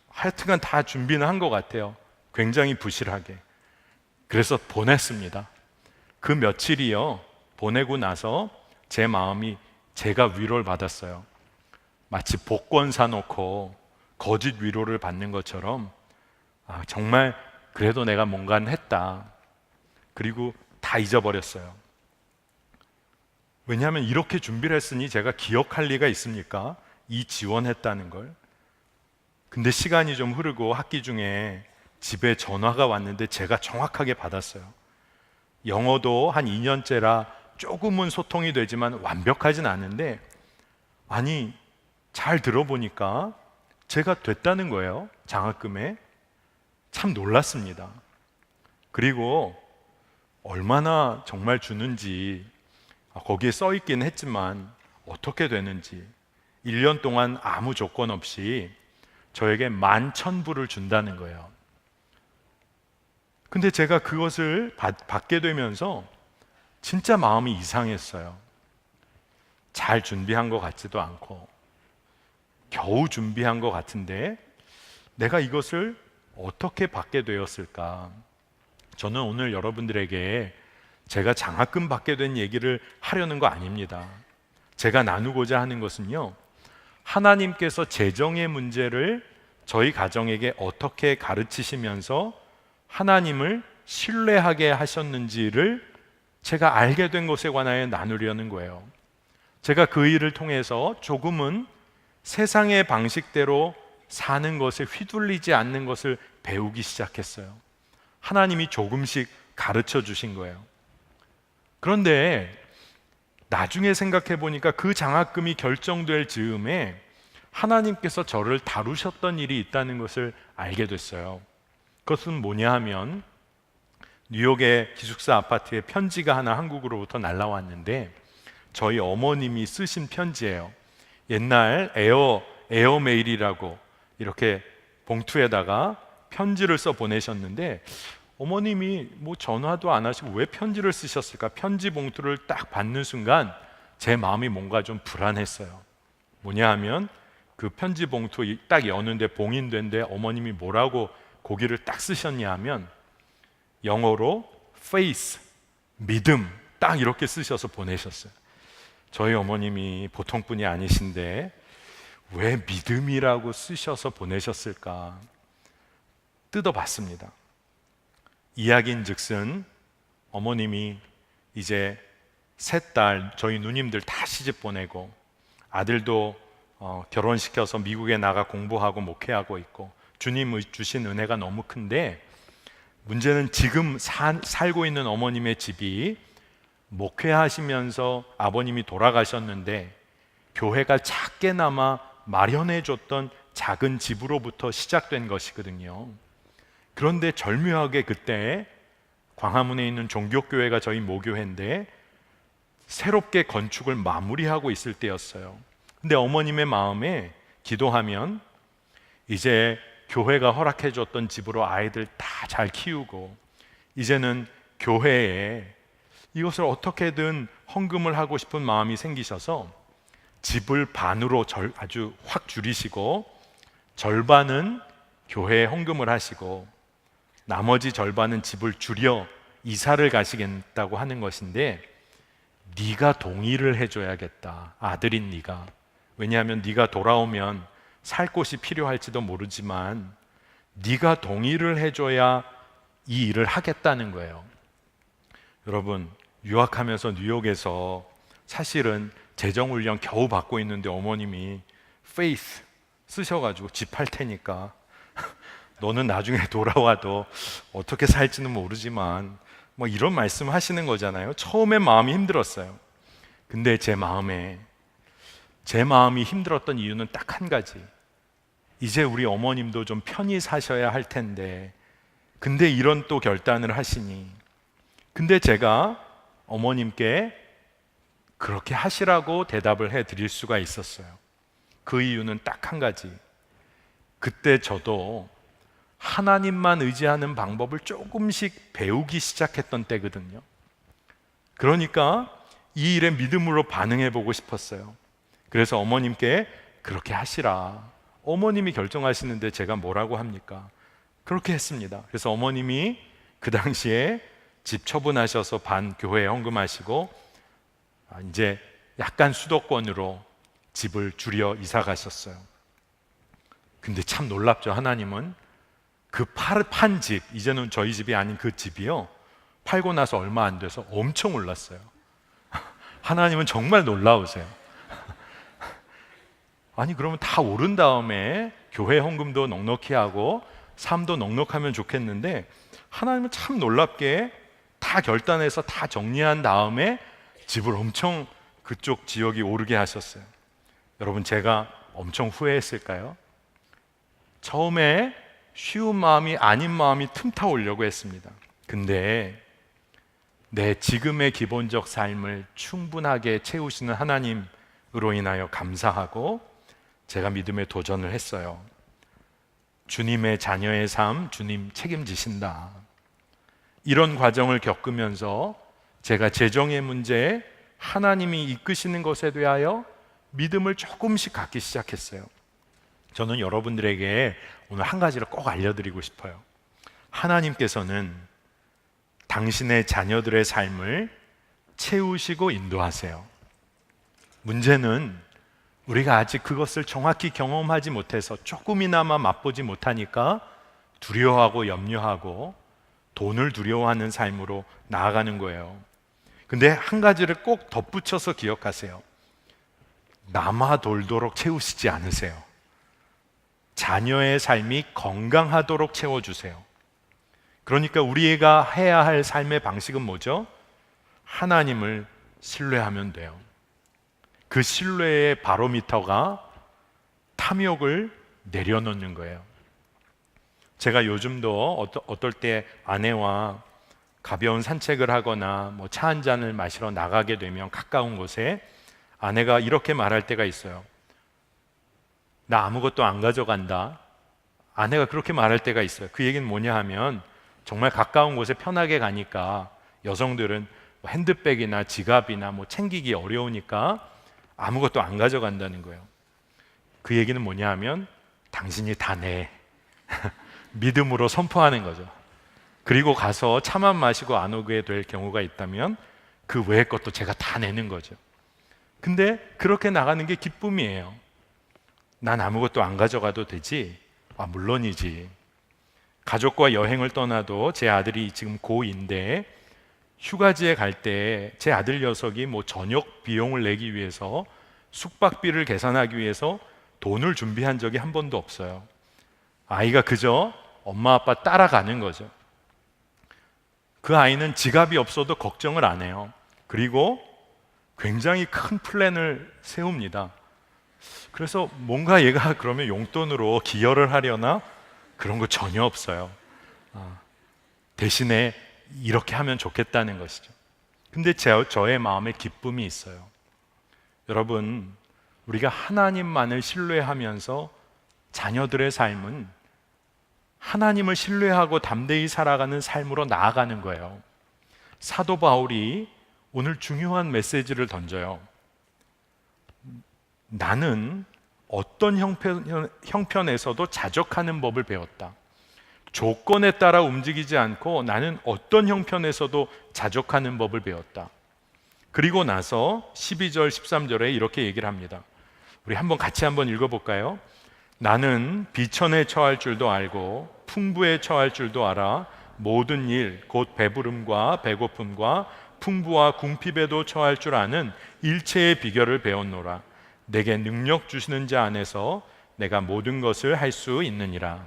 하여튼간 다 준비는 한 것 같아요. 굉장히 부실하게. 그래서 보냈습니다. 그 며칠이요, 보내고 나서 제 마음이 제가 위로를 받았어요. 마치 복권 사놓고 거짓 위로를 받는 것처럼 정말 그래도 내가 뭔가는 했다. 그리고 다 잊어버렸어요. 왜냐하면 이렇게 준비를 했으니 제가 기억할 리가 있습니까? 이 지원했다는 걸. 근데 시간이 좀 흐르고 학기 중에 집에 전화가 왔는데 제가 정확하게 받았어요. 영어도 한 2년째라 조금은 소통이 되지만 완벽하진 않은데 잘 들어보니까 제가 됐다는 거예요. 장학금에. 참 놀랐습니다. 그리고 얼마나 정말 주는지 거기에 써 있기는 했지만 어떻게 되는지 1년 동안 아무 조건 없이 저에게 11,000불을 준다는 거예요. 근데 제가 그것을 받게 되면서 진짜 마음이 이상했어요. 잘 준비한 것 같지도 않고 겨우 준비한 것 같은데 내가 이것을 어떻게 받게 되었을까? 저는 오늘 여러분들에게 제가 장학금 받게 된 얘기를 하려는 거 아닙니다. 제가 나누고자 하는 것은요, 하나님께서 재정의 문제를 저희 가정에게 어떻게 가르치시면서 하나님을 신뢰하게 하셨는지를 제가 알게 된 것에 관하여 나누려는 거예요. 제가 그 일을 통해서 조금은 세상의 방식대로 사는 것에 휘둘리지 않는 것을 배우기 시작했어요. 하나님이 조금씩 가르쳐 주신 거예요. 그런데 나중에 생각해 보니까 그 장학금이 결정될 즈음에 하나님께서 저를 다루셨던 일이 있다는 것을 알게 됐어요. 그것은 뭐냐 하면 뉴욕의 기숙사 아파트에 편지가 하나 한국으로부터 날라왔는데 저희 어머님이 쓰신 편지예요. 옛날 에어메일이라고 이렇게 봉투에다가 편지를 써 보내셨는데 어머님이 뭐 전화도 안 하시고 왜 편지를 쓰셨을까? 편지 봉투를 딱 받는 순간 제 마음이 뭔가 좀 불안했어요. 뭐냐 하면 그 편지 봉투 딱 여는데 봉인된데 어머님이 뭐라고 거기를 딱 쓰셨냐 하면 영어로 faith, 믿음 딱 이렇게 쓰셔서 보내셨어요. 저희 어머님이 보통 분이 아니신데 왜 믿음이라고 쓰셔서 보내셨을까? 뜯어봤습니다. 이야기인즉슨 어머님이 이제 셋 딸 저희 누님들 다 시집 보내고 아들도 결혼시켜서 미국에 나가 공부하고 목회하고 있고 주님의 주신 은혜가 너무 큰데 문제는 지금 살고 있는 어머님의 집이 목회하시면서 아버님이 돌아가셨는데 교회가 작게나마 마련해줬던 작은 집으로부터 시작된 것이거든요. 그런데 절묘하게 그때 광화문에 있는 종교교회가 저희 모교회인데 새롭게 건축을 마무리하고 있을 때였어요. 근데 어머님의 마음에 기도하면 이제 교회가 허락해줬던 집으로 아이들 다 잘 키우고 이제는 교회에 이것을 어떻게든 헌금을 하고 싶은 마음이 생기셔서 집을 반으로 아주 확 줄이시고 절반은 교회에 헌금을 하시고 나머지 절반은 집을 줄여 이사를 가시겠다고 하는 것인데 네가 동의를 해줘야겠다. 아들인 네가. 왜냐하면 네가 돌아오면 살 곳이 필요할지도 모르지만 네가 동의를 해줘야 이 일을 하겠다는 거예요. 여러분 유학하면서 뉴욕에서 사실은 재정훈련 겨우 받고 있는데 어머님이 faith 쓰셔가지고 집 팔 테니까 너는 나중에 돌아와도 어떻게 살지는 모르지만 뭐 이런 말씀 하시는 거잖아요. 처음에 마음이 힘들었어요. 근데 제 마음이 힘들었던 이유는 딱 한 가지. 이제 우리 어머님도 좀 편히 사셔야 할 텐데 근데 이런 또 결단을 하시니 근데 제가 어머님께 그렇게 하시라고 대답을 해드릴 수가 있었어요. 그 이유는 딱 한 가지. 그때 저도 하나님만 의지하는 방법을 조금씩 배우기 시작했던 때거든요. 그러니까 이 일에 믿음으로 반응해 보고 싶었어요. 그래서 어머님께 그렇게 하시라. 어머님이 결정하시는데 제가 뭐라고 합니까? 그렇게 했습니다. 그래서 어머님이 그 당시에 집 처분하셔서 반 교회에 헌금하시고 이제 약간 수도권으로 집을 줄여 이사 가셨어요. 근데 참 놀랍죠. 하나님은 그 판 집, 이제는 저희 집이 아닌 그 집이요, 팔고 나서 얼마 안 돼서 엄청 올랐어요. 하나님은 정말 놀라우세요. 아니 그러면 다 오른 다음에 교회 헌금도 넉넉히 하고 삶도 넉넉하면 좋겠는데 하나님은 참 놀랍게 다 결단해서 다 정리한 다음에 집을 엄청 그쪽 지역이 오르게 하셨어요. 여러분 제가 엄청 후회했을까요? 처음에 쉬운 마음이 아닌 마음이 틈타 오려고 했습니다. 근데 내 지금의 기본적 삶을 충분하게 채우시는 하나님으로 인하여 감사하고 제가 믿음에 도전을 했어요. 주님의 자녀의 삶, 주님 책임지신다. 이런 과정을 겪으면서 제가 재정의 문제에 하나님이 이끄시는 것에 대하여 믿음을 조금씩 갖기 시작했어요. 저는 여러분들에게 오늘 한 가지를 꼭 알려드리고 싶어요. 하나님께서는 당신의 자녀들의 삶을 채우시고 인도하세요. 문제는 우리가 아직 그것을 정확히 경험하지 못해서 조금이나마 맛보지 못하니까 두려워하고 염려하고 돈을 두려워하는 삶으로 나아가는 거예요. 근데 한 가지를 꼭 덧붙여서 기억하세요. 남아 돌도록 채우시지 않으세요. 자녀의 삶이 건강하도록 채워주세요. 그러니까 우리가 해야 할 삶의 방식은 뭐죠? 하나님을 신뢰하면 돼요. 그 신뢰의 바로미터가 탐욕을 내려놓는 거예요. 제가 요즘도 어떨 때 아내와 가벼운 산책을 하거나 차 한 잔을 마시러 나가게 되면 가까운 곳에 아내가 이렇게 말할 때가 있어요. 나 아무것도 안 가져간다. 아내가 그렇게 말할 때가 있어요. 그 얘기는 뭐냐 하면 정말 가까운 곳에 편하게 가니까 여성들은 핸드백이나 지갑이나 챙기기 어려우니까 아무것도 안 가져간다는 거예요. 그 얘기는 뭐냐 하면 당신이 다 내. 믿음으로 선포하는 거죠. 그리고 가서 차만 마시고 안 오게 될 경우가 있다면 그 외의 것도 제가 다 내는 거죠. 근데 그렇게 나가는 게 기쁨이에요. 난 아무것도 안 가져가도 되지? 물론이지. 가족과 여행을 떠나도 제 아들이 지금 고2인데 휴가지에 갈 때 제 아들 녀석이 저녁 비용을 내기 위해서 숙박비를 계산하기 위해서 돈을 준비한 적이 한 번도 없어요. 아이가 그저 엄마 아빠 따라가는 거죠. 그 아이는 지갑이 없어도 걱정을 안 해요. 그리고 굉장히 큰 플랜을 세웁니다. 그래서 뭔가 얘가 그러면 용돈으로 기여를 하려나? 그런 거 전혀 없어요. 대신에 이렇게 하면 좋겠다는 것이죠. 근데 저의 마음에 기쁨이 있어요. 여러분, 우리가 하나님만을 신뢰하면서 자녀들의 삶은 하나님을 신뢰하고 담대히 살아가는 삶으로 나아가는 거예요. 사도 바울이 오늘 중요한 메시지를 던져요. 나는 어떤 형편에서도 자족하는 법을 배웠다. 조건에 따라 움직이지 않고 나는 어떤 형편에서도 자족하는 법을 배웠다. 그리고 나서 12절, 13절에 이렇게 얘기를 합니다. 우리 같이 한번 읽어볼까요? 나는 비천에 처할 줄도 알고 풍부에 처할 줄도 알아 모든 일, 곧 배부름과 배고픔과 풍부와 궁핍에도 처할 줄 아는 일체의 비결을 배웠노라. 내게 능력 주시는 자 안에서 내가 모든 것을 할 수 있느니라.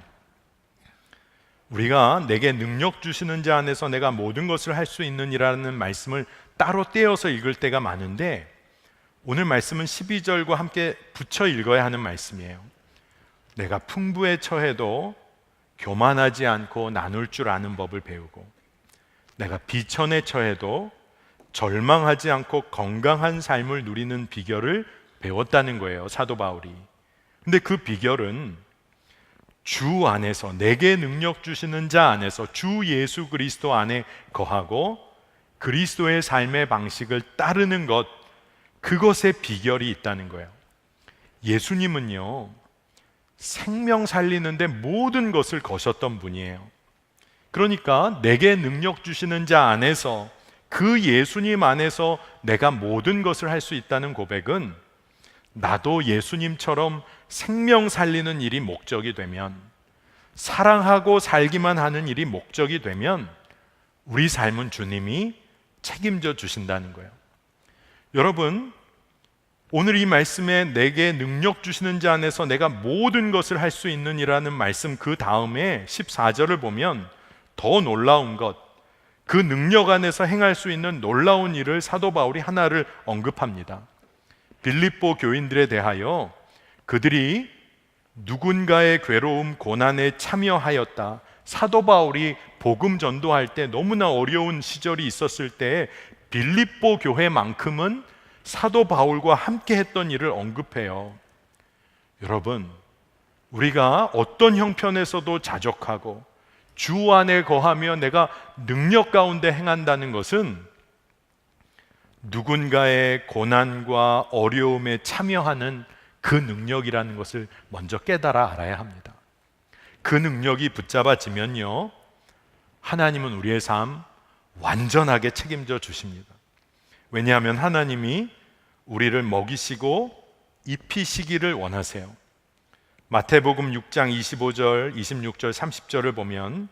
우리가 내게 능력 주시는 자 안에서 내가 모든 것을 할 수 있느니라는 말씀을 따로 떼어서 읽을 때가 많은데 오늘 말씀은 12절과 함께 붙여 읽어야 하는 말씀이에요. 내가 풍부에 처해도 교만하지 않고 나눌 줄 아는 법을 배우고 내가 비천에 처해도 절망하지 않고 건강한 삶을 누리는 비결을 배웠다는 거예요, 사도 바울이. 근데 그 비결은 주 안에서, 내게 능력 주시는 자 안에서, 주 예수 그리스도 안에 거하고 그리스도의 삶의 방식을 따르는 것, 그것의 비결이 있다는 거예요. 예수님은요, 생명 살리는데 모든 것을 거셨던 분이에요. 그러니까 내게 능력 주시는 자 안에서, 그 예수님 안에서 내가 모든 것을 할 수 있다는 고백은 나도 예수님처럼 생명 살리는 일이 목적이 되면, 사랑하고 살기만 하는 일이 목적이 되면 우리 삶은 주님이 책임져 주신다는 거예요. 여러분, 오늘 이 말씀에 내게 능력 주시는 자 안에서 내가 모든 것을 할 수 있는 이라는 말씀 그 다음에 14절을 보면 더 놀라운 것, 그 능력 안에서 행할 수 있는 놀라운 일을 사도 바울이 하나를 언급합니다. 빌립보 교인들에 대하여 그들이 누군가의 괴로움, 고난에 참여하였다. 사도 바울이 복음 전도할 때 너무나 어려운 시절이 있었을 때 빌립보 교회만큼은 사도 바울과 함께 했던 일을 언급해요. 여러분, 우리가 어떤 형편에서도 자족하고 주 안에 거하며 내가 능력 가운데 행한다는 것은 누군가의 고난과 어려움에 참여하는 그 능력이라는 것을 먼저 깨달아 알아야 합니다. 그 능력이 붙잡아지면요, 하나님은 우리의 삶 완전하게 책임져 주십니다. 왜냐하면 하나님이 우리를 먹이시고 입히시기를 원하세요. 마태복음 6장 25절, 26절, 30절을 보면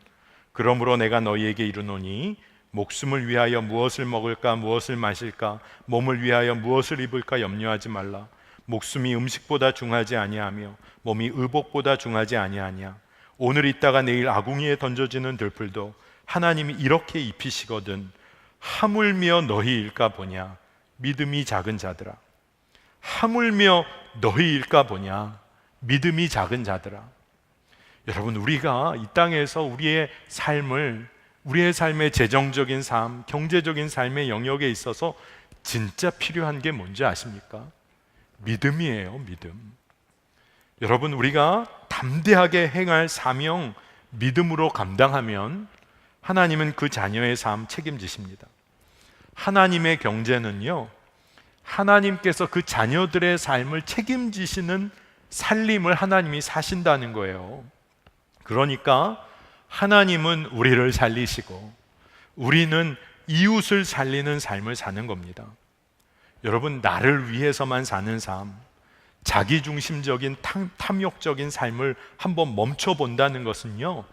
그러므로 내가 너희에게 이르노니 목숨을 위하여 무엇을 먹을까 무엇을 마실까 몸을 위하여 무엇을 입을까 염려하지 말라. 목숨이 음식보다 중하지 아니하며 몸이 의복보다 중하지 아니하냐. 오늘 있다가 내일 아궁이에 던져지는 들풀도 하나님이 이렇게 입히시거든 하물며 너희일까 보냐. 믿음이 작은 자들아. 하물며 너희일까 보냐. 믿음이 작은 자들아. 여러분, 우리가 이 땅에서 우리의 삶의 재정적인 삶, 경제적인 삶의 영역에 있어서 진짜 필요한 게 뭔지 아십니까? 믿음이에요, 믿음. 여러분, 우리가 담대하게 행할 사명, 믿음으로 감당하면 하나님은 그 자녀의 삶 책임지십니다. 하나님의 경제는요, 하나님께서 그 자녀들의 삶을 책임지시는 살림을 하나님이 사신다는 거예요. 그러니까 하나님은 우리를 살리시고 우리는 이웃을 살리는 삶을 사는 겁니다. 여러분, 나를 위해서만 사는 삶, 자기중심적인 탐욕적인 삶을 한번 멈춰본다는 것은요,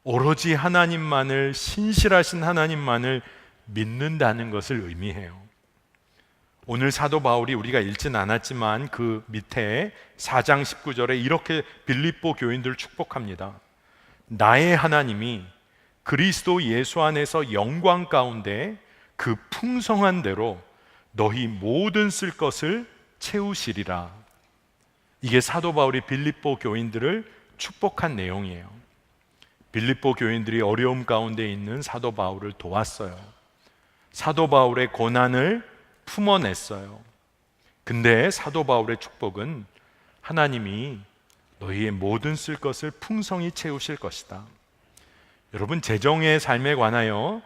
오로지 하나님만을, 신실하신 하나님만을 믿는다는 것을 의미해요. 오늘 사도 바울이 우리가 읽진 않았지만 그 밑에 4장 19절에 이렇게 빌립보 교인들을 축복합니다. 나의 하나님이 그리스도 예수 안에서 영광 가운데 그 풍성한 대로 너희 모든 쓸 것을 채우시리라. 이게 사도 바울이 빌립보 교인들을 축복한 내용이에요. 빌립보 교인들이 어려움 가운데 있는 사도 바울을 도왔어요. 사도 바울의 고난을 품어냈어요. 근데 사도 바울의 축복은 하나님이 너희의 모든 쓸 것을 풍성히 채우실 것이다. 여러분, 재정의 삶에 관하여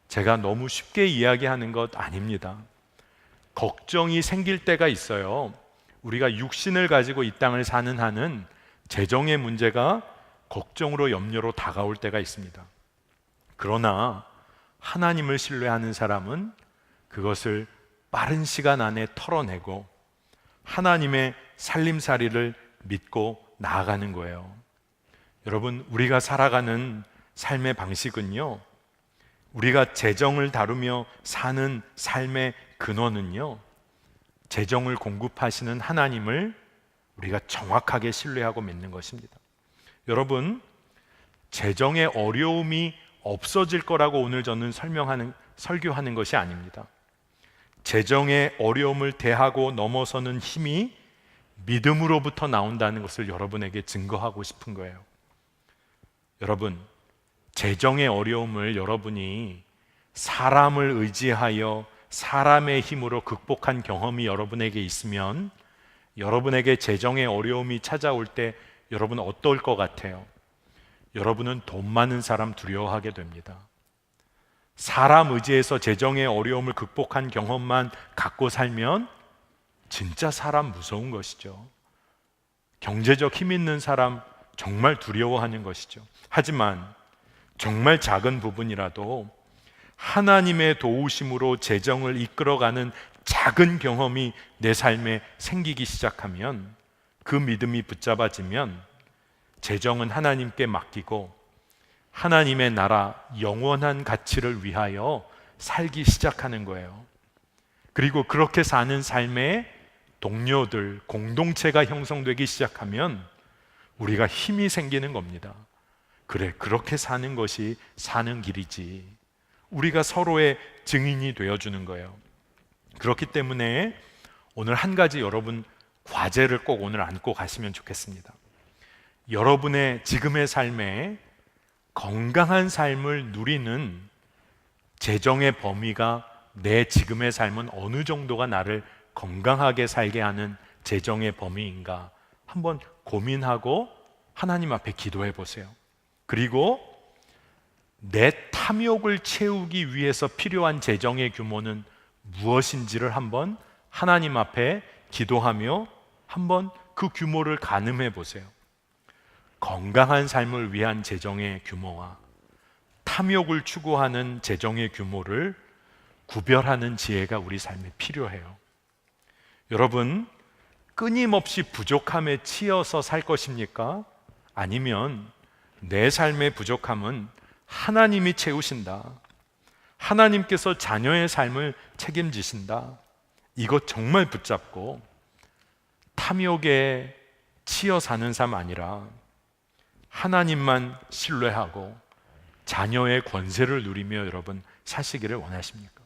제가 너무 쉽게 이야기하는 것 아닙니다. 걱정이 생길 때가 있어요. 우리가 육신을 가지고 이 땅을 사는 한은 재정의 문제가 걱정으로 염려로 다가올 때가 있습니다. 그러나 하나님을 신뢰하는 사람은 그것을 빠른 시간 안에 털어내고 하나님의 살림살이를 믿고 나아가는 거예요. 여러분, 우리가 살아가는 삶의 방식은요, 우리가 재정을 다루며 사는 삶의 근원은요, 재정을 공급하시는 하나님을 우리가 정확하게 신뢰하고 믿는 것입니다. 여러분, 재정의 어려움이 없어질 거라고 오늘 저는 설교하는 것이 아닙니다. 재정의 어려움을 대하고 넘어서는 힘이 믿음으로부터 나온다는 것을 여러분에게 증거하고 싶은 거예요. 여러분, 재정의 어려움을 여러분이 사람을 의지하여 사람의 힘으로 극복한 경험이 여러분에게 있으면 여러분에게 재정의 어려움이 찾아올 때 여러분 어떨 것 같아요? 여러분은 돈 많은 사람 두려워하게 됩니다. 사람 의지해서 재정의 어려움을 극복한 경험만 갖고 살면 진짜 사람 무서운 것이죠. 경제적 힘 있는 사람 정말 두려워하는 것이죠. 하지만 정말 작은 부분이라도 하나님의 도우심으로 재정을 이끌어가는 작은 경험이 내 삶에 생기기 시작하면, 그 믿음이 붙잡아지면 재정은 하나님께 맡기고 하나님의 나라 영원한 가치를 위하여 살기 시작하는 거예요. 그리고 그렇게 사는 삶에 동료들, 공동체가 형성되기 시작하면 우리가 힘이 생기는 겁니다. 그래, 그렇게 사는 것이 사는 길이지. 우리가 서로의 증인이 되어주는 거예요. 그렇기 때문에 오늘 한 가지 여러분 과제를 꼭 오늘 안고 가시면 좋겠습니다. 여러분의 지금의 삶에 건강한 삶을 누리는 재정의 범위가 내 지금의 삶은 어느 정도가 나를 건강하게 살게 하는 재정의 범위인가 한번 고민하고 하나님 앞에 기도해 보세요. 그리고 내 탐욕을 채우기 위해서 필요한 재정의 규모는 무엇인지를 한번 하나님 앞에 기도하며 한번 그 규모를 가늠해 보세요. 건강한 삶을 위한 재정의 규모와 탐욕을 추구하는 재정의 규모를 구별하는 지혜가 우리 삶에 필요해요. 여러분, 끊임없이 부족함에 치여서 살 것입니까? 아니면 내 삶의 부족함은 하나님이 채우신다, 하나님께서 자녀의 삶을 책임지신다, 이것 정말 붙잡고 탐욕에 치여 사는 삶 아니라 하나님만 신뢰하고 자녀의 권세를 누리며 여러분 사시기를 원하십니까?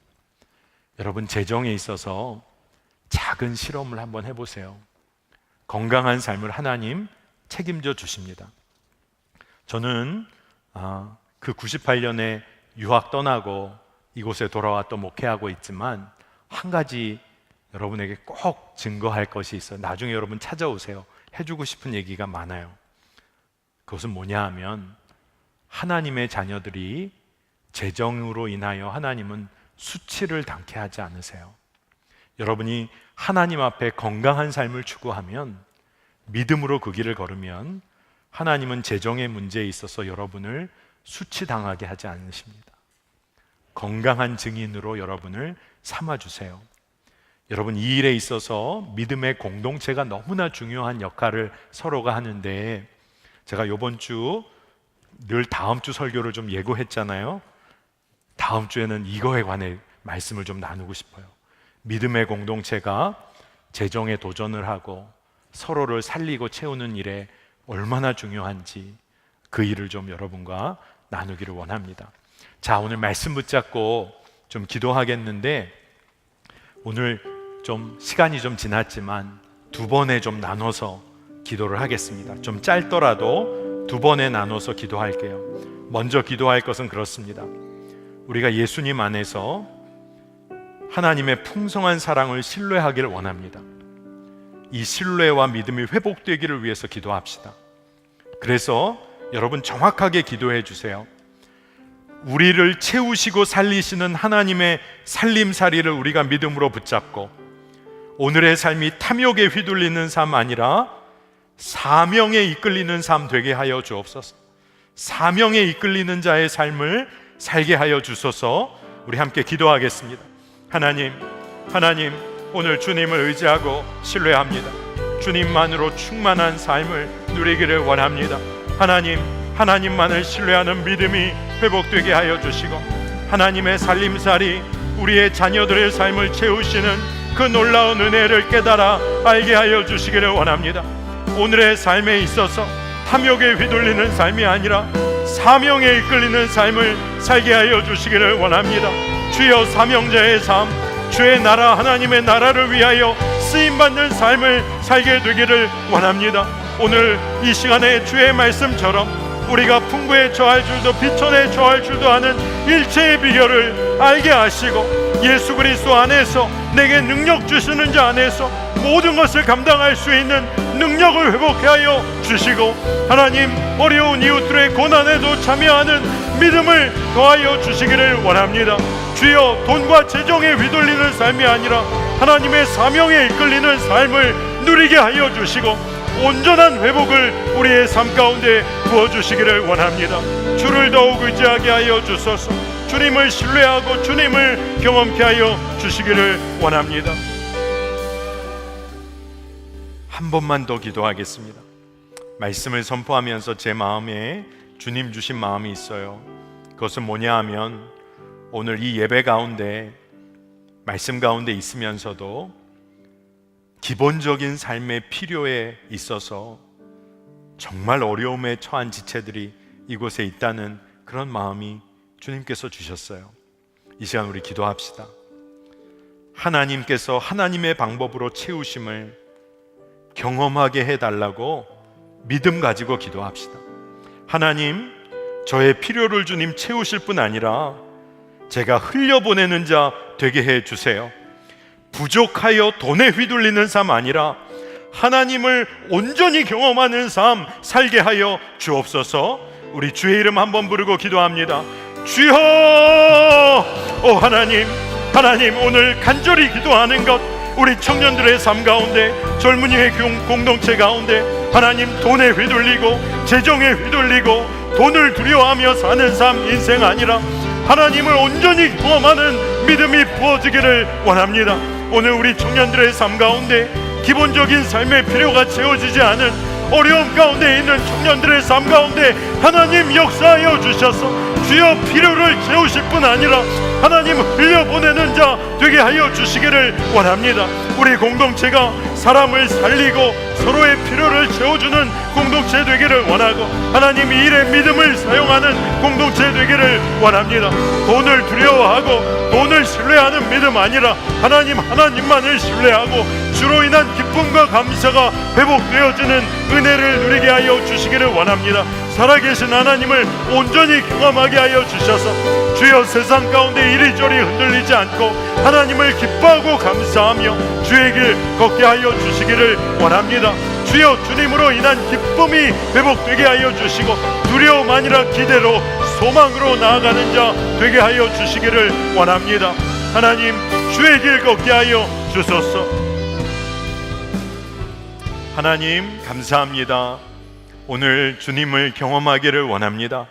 여러분, 재정에 있어서 작은 실험을 한번 해보세요. 건강한 삶을 하나님 책임져 주십니다. 저는 그 98년에 유학 떠나고 이곳에 돌아와 또 목회하고 있지만 한 가지 여러분에게 꼭 증거할 것이 있어요. 나중에 여러분 찾아오세요. 해주고 싶은 얘기가 많아요. 그것은 뭐냐 하면 하나님의 자녀들이 재정으로 인하여 하나님은 수치를 당케 하지 않으세요. 여러분이 하나님 앞에 건강한 삶을 추구하면, 믿음으로 그 길을 걸으면 하나님은 재정의 문제에 있어서 여러분을 수치당하게 하지 않으십니다. 건강한 증인으로 여러분을 삼아주세요. 여러분, 이 일에 있어서 믿음의 공동체가 너무나 중요한 역할을 서로가 하는데, 제가 이번 주 늘 다음 주 설교를 좀 예고했잖아요. 다음 주에는 이거에 관해 말씀을 좀 나누고 싶어요. 믿음의 공동체가 재정에 도전을 하고 서로를 살리고 채우는 일에 얼마나 중요한지 그 일을 좀 여러분과 나누기를 원합니다. 자, 오늘 말씀 붙잡고 좀 기도하겠는데, 오늘 좀 시간이 좀 지났지만 두 번에 좀 나눠서 기도를 하겠습니다. 좀 짧더라도 두 번에 나눠서 기도할게요. 먼저 기도할 것은 그렇습니다. 우리가 예수님 안에서 하나님의 풍성한 사랑을 신뢰하기를 원합니다. 이 신뢰와 믿음이 회복되기를 위해서 기도합시다. 그래서 여러분 정확하게 기도해 주세요. 우리를 채우시고 살리시는 하나님의 살림살이를 우리가 믿음으로 붙잡고 오늘의 삶이 탐욕에 휘둘리는 삶 아니라 사명에 이끌리는 삶 되게 하여 주옵소서. 사명에 이끌리는 자의 삶을 살게 하여 주소서. 우리 함께 기도하겠습니다. 하나님, 오늘 주님을 의지하고 신뢰합니다. 주님만으로 충만한 삶을 누리기를 원합니다. 하나님만을 신뢰하는 믿음이 회복되게 하여 주시고, 하나님의 살림살이 우리의 자녀들의 삶을 채우시는 그 놀라운 은혜를 깨달아 알게 하여 주시기를 원합니다. 오늘의 삶에 있어서 탐욕에 휘둘리는 삶이 아니라 사명에 이끌리는 삶을 살게 하여 주시기를 원합니다. 주여, 사명자의 삶, 주의 나라, 하나님의 나라를 위하여 쓰임받는 삶을 살게 되기를 원합니다. 오늘 이 시간에 주의 말씀처럼 우리가 풍부에 처할 줄도 비천에 처할 줄도 아는 일체의 비결을 알게 하시고, 예수 그리스도 안에서 내게 능력 주시는 자 안에서 모든 것을 감당할 수 있는 능력을 회복해 하여 주시고, 하나님, 어려운 이웃들의 고난에도 참여하는 믿음을 더하여 주시기를 원합니다. 주여, 돈과 재정에 휘둘리는 삶이 아니라 하나님의 사명에 이끌리는 삶을 누리게 하여 주시고, 온전한 회복을 우리의 삶 가운데 부어주시기를 원합니다. 주를 더욱 의지하게 하여 주소서. 주님을 신뢰하고 주님을 경험케 하여 주시기를 원합니다. 한 번만 더 기도하겠습니다. 말씀을 선포하면서 제 마음에 주님 주신 마음이 있어요. 그것은 뭐냐 하면, 오늘 이 예배 가운데 말씀 가운데 있으면서도 기본적인 삶의 필요에 있어서 정말 어려움에 처한 지체들이 이곳에 있다는 그런 마음이 주님께서 주셨어요. 이 시간 우리 기도합시다. 하나님께서 하나님의 방법으로 채우심을 경험하게 해달라고 믿음 가지고 기도합시다. 하나님, 저의 필요를 주님 채우실 뿐 아니라 제가 흘려보내는 자 되게 해주세요. 부족하여 돈에 휘둘리는 삶 아니라 하나님을 온전히 경험하는 삶 살게 하여 주옵소서. 우리 주의 이름 한번 부르고 기도합니다. 주여, 오 하나님, 오늘 간절히 기도하는 것, 우리 청년들의 삶 가운데, 젊은이의 공동체 가운데 하나님, 돈에 휘둘리고 재정에 휘둘리고 돈을 두려워하며 사는 삶 인생 아니라 하나님을 온전히 경험하는 믿음이 부어지기를 원합니다. 오늘 우리 청년들의 삶 가운데 기본적인 삶의 필요가 채워지지 않은 어려움 가운데 있는 청년들의 삶 가운데 하나님 역사하여 주셔서 주여 필요를 채우실 뿐 아니라 하나님 흘려보내는 자 되게 하여 주시기를 원합니다. 우리 공동체가 사람을 살리고 서로의 필요를 채워주는 공동체 되기를 원하고 하나님 이 일에 믿음을 사용하는 공동체 되기를 원합니다. 돈을 두려워하고 돈을 신뢰하는 믿음 아니라 하나님만을 신뢰하고 주로 인한 기쁨과 감사가 회복되어지는 은혜를 누리게 하여 주시기를 원합니다. 살아계신 하나님을 온전히 경험하게 하여 주셔서 주여 세상 가운데 이리저리 흔들리지 않고 하나님을 기뻐하고 감사하며 주의 길 걷게 하여 주시기를 원합니다. 주여 주님으로 인한 기쁨이 회복되게 하여 주시고 두려움 아니라 기대로 소망으로 나아가는 자 되게 하여 주시기를 원합니다. 하나님 주의 길 걷게 하여 주소서. 하나님 감사합니다. 오늘 주님을 경험하기를 원합니다.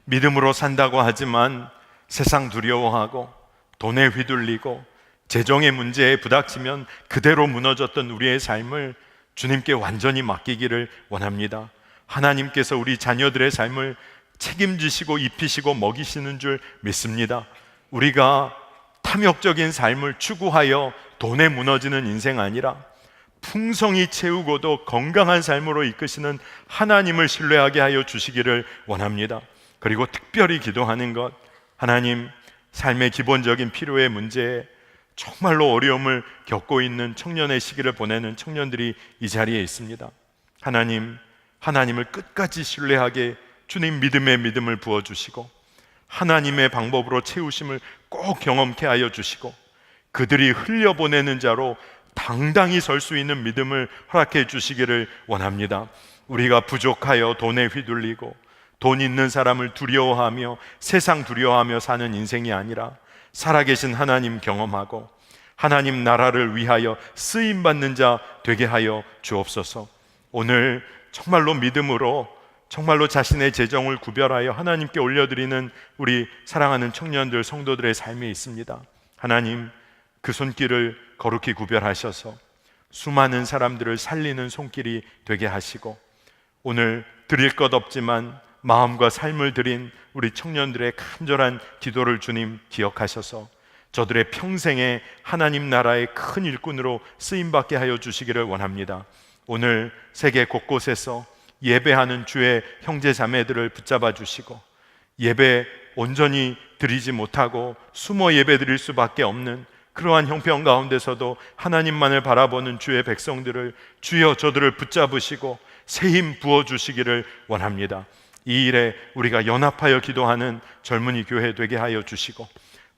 믿음으로 산다고 하지만 세상 두려워하고 돈에 휘둘리고 재정의 문제에 부닥치면 그대로 무너졌던 우리의 삶을 주님께 완전히 맡기기를 원합니다. 하나님께서 우리 자녀들의 삶을 책임지시고 입히시고 먹이시는 줄 믿습니다. 우리가 탐욕적인 삶을 추구하여 돈에 무너지는 인생 아니라 풍성히 채우고도 건강한 삶으로 이끄시는 하나님을 신뢰하게 하여 주시기를 원합니다. 그리고 특별히 기도하는 것, 하나님 삶의 기본적인 필요의 문제에 정말로 어려움을 겪고 있는 청년의 시기를 보내는 청년들이 이 자리에 있습니다. 하나님을 끝까지 신뢰하게 주님 믿음의 믿음을 부어주시고 하나님의 방법으로 채우심을 꼭 경험케 하여 주시고 그들이 흘려보내는 자로 당당히 설 수 있는 믿음을 허락해 주시기를 원합니다. 우리가 부족하여 돈에 휘둘리고 돈 있는 사람을 두려워하며 세상 두려워하며 사는 인생이 아니라 살아계신 하나님 경험하고 하나님 나라를 위하여 쓰임받는 자 되게 하여 주옵소서. 오늘 정말로 믿음으로 정말로 자신의 재정을 구별하여 하나님께 올려드리는 우리 사랑하는 청년들 성도들의 삶이 있습니다. 하나님 그 손길을 거룩히 구별하셔서 수많은 사람들을 살리는 손길이 되게 하시고 오늘 드릴 것 없지만 마음과 삶을 드린 우리 청년들의 간절한 기도를 주님 기억하셔서 저들의 평생에 하나님 나라의 큰 일꾼으로 쓰임받게 하여 주시기를 원합니다. 오늘 세계 곳곳에서 예배하는 주의 형제 자매들을 붙잡아 주시고 예배 온전히 드리지 못하고 숨어 예배 드릴 수밖에 없는 그러한 형편 가운데서도 하나님만을 바라보는 주의 백성들을 주여 저들을 붙잡으시고 새 힘 부어주시기를 원합니다. 이 일에 우리가 연합하여 기도하는 젊은이 교회 되게 하여 주시고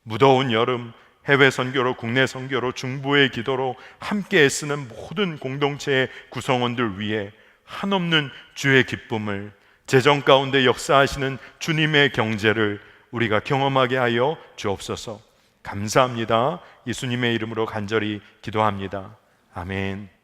무더운 여름 해외 선교로 국내 선교로 중보의 기도로 함께 애쓰는 모든 공동체의 구성원들 위해 한없는 주의 기쁨을 재정 가운데 역사하시는 주님의 경제를 우리가 경험하게 하여 주옵소서. 감사합니다. 예수님의 이름으로 간절히 기도합니다. 아멘.